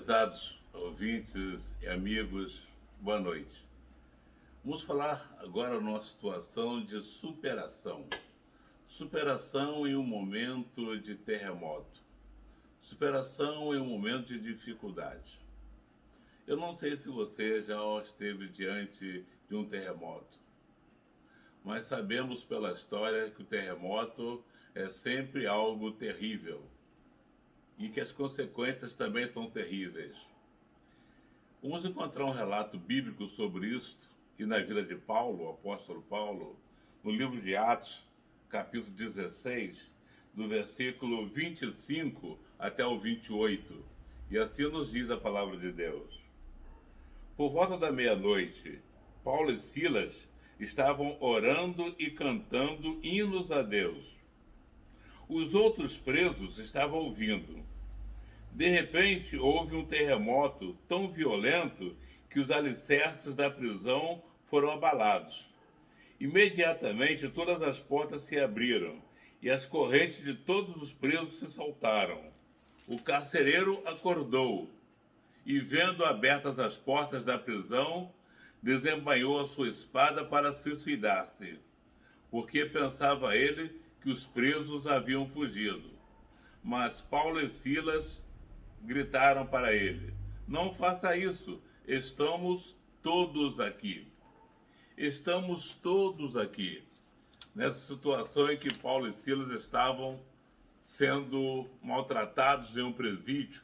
Prezados ouvintes e amigos, boa noite. Vamos falar agora numa situação de superação. Superação em um momento de terremoto. Superação em um momento de dificuldade. Eu não sei se você já esteve diante de um terremoto, mas sabemos pela história que o terremoto é sempre algo terrível e que as consequências também são terríveis. Vamos encontrar um relato bíblico sobre isto e na vida de Paulo, o apóstolo Paulo, no livro de Atos, capítulo 16, do versículo 25 até o 28. E assim nos diz a palavra de Deus. Por volta da meia-noite, Paulo e Silas estavam orando e cantando hinos a Deus. Os outros presos estavam ouvindo. De repente, houve um terremoto tão violento que os alicerces da prisão foram abalados. Imediatamente, todas as portas se abriram e as correntes de todos os presos se soltaram. O carcereiro acordou e, vendo abertas as portas da prisão, desembainhou a sua espada para suicidar-se, porque pensava ele que os presos haviam fugido. Mas Paulo e Silas gritaram para ele: "Não faça isso, estamos todos aqui." Estamos todos aqui. Nessa situação em que Paulo e Silas estavam sendo maltratados em um presídio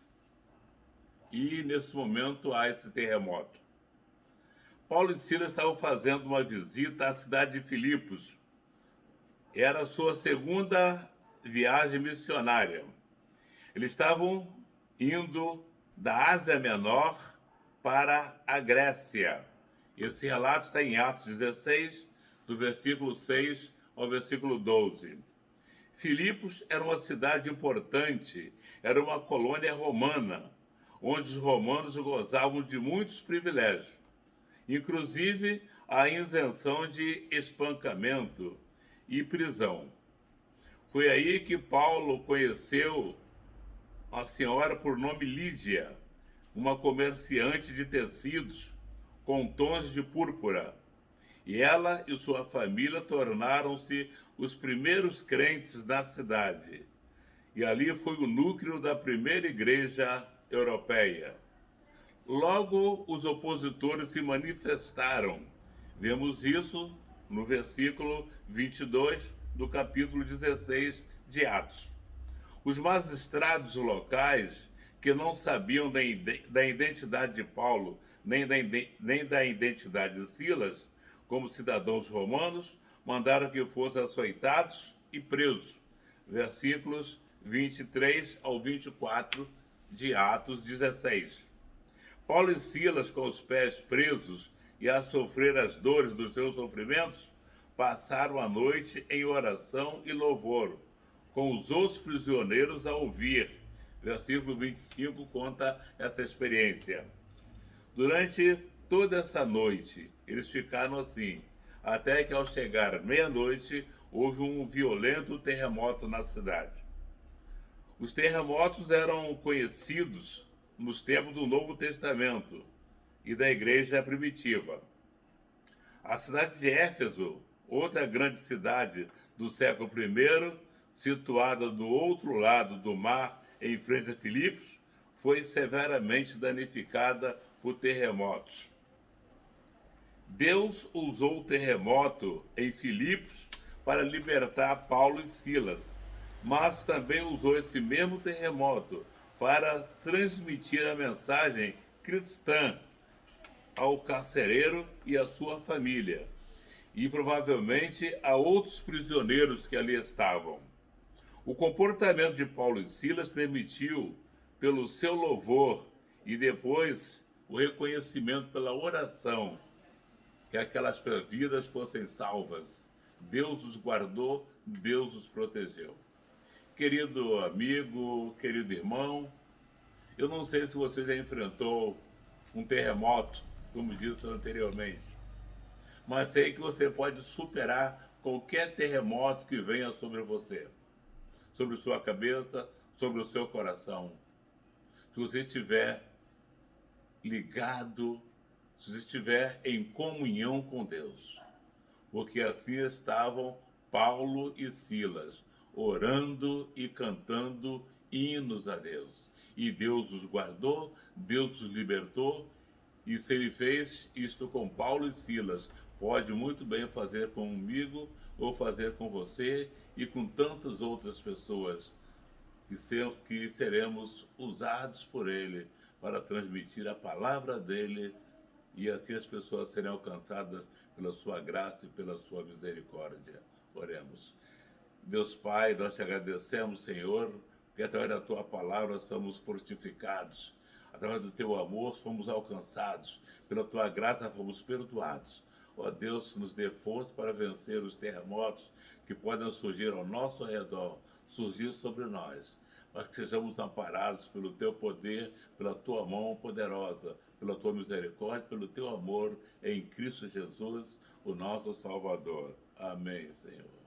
e nesse momento há esse terremoto. Paulo e Silas estavam fazendo uma visita à cidade de Filipos. Era a sua segunda viagem missionária. Eles estavam indo da Ásia Menor para a Grécia. Esse relato está em Atos 16, do versículo 6 ao versículo 12. Filipos era uma cidade importante, era uma colônia romana, onde os romanos gozavam de muitos privilégios, inclusive a isenção de espancamento e prisão. Foi aí que Paulo conheceu uma senhora por nome Lídia, uma comerciante de tecidos com tons de púrpura. E ela e sua família tornaram-se os primeiros crentes na cidade. E ali foi o núcleo da primeira igreja europeia. Logo, os opositores se manifestaram. Vemos isso no versículo 22 do capítulo 16 de Atos. Os magistrados locais, que não sabiam da identidade de Paulo, nem da identidade de Silas, como cidadãos romanos, mandaram que fossem açoitados e presos. Versículos 23 ao 24 de Atos 16. Paulo e Silas, com os pés presos e a sofrer as dores dos seus sofrimentos, passaram a noite em oração e louvor, com os outros prisioneiros a ouvir. Versículo 25 conta essa experiência. Durante toda essa noite, eles ficaram assim, até que ao chegar meia-noite, houve um violento terremoto na cidade. Os terremotos eram conhecidos nos tempos do Novo Testamento e da igreja primitiva. A cidade de Éfeso, outra grande cidade do século I, situada do outro lado do mar, em frente a Filipos, foi severamente danificada por terremotos. Deus usou o terremoto em Filipos para libertar Paulo e Silas, mas também usou esse mesmo terremoto para transmitir a mensagem cristã ao carcereiro e à sua família, e provavelmente a outros prisioneiros que ali estavam. O comportamento de Paulo e Silas permitiu, pelo seu louvor e depois o reconhecimento pela oração, que aquelas vidas fossem salvas. Deus os guardou, Deus os protegeu. Querido amigo, querido irmão, eu não sei se você já enfrentou um terremoto, como disse anteriormente, mas sei que você pode superar qualquer terremoto que venha sobre você, sobre sua cabeça, sobre o seu coração. Se você estiver ligado, se você estiver em comunhão com Deus. Porque assim estavam Paulo e Silas, orando e cantando hinos a Deus. E Deus os guardou, Deus os libertou, e se ele fez isto com Paulo e Silas, pode muito bem fazer comigo ou fazer com você e com tantas outras pessoas que seremos usados por ele para transmitir a palavra dele, e assim as pessoas serão alcançadas pela sua graça e pela sua misericórdia. Oremos. Deus Pai, nós te agradecemos, Senhor, porque através da tua palavra somos fortificados, através do teu amor fomos alcançados, pela tua graça fomos perdoados. Ó Deus, nos dê força para vencer os terremotos que podem surgir ao nosso redor, surgir sobre nós, mas que sejamos amparados pelo teu poder, pela tua mão poderosa, pela tua misericórdia, pelo teu amor, em Cristo Jesus, o nosso Salvador. Amém, Senhor.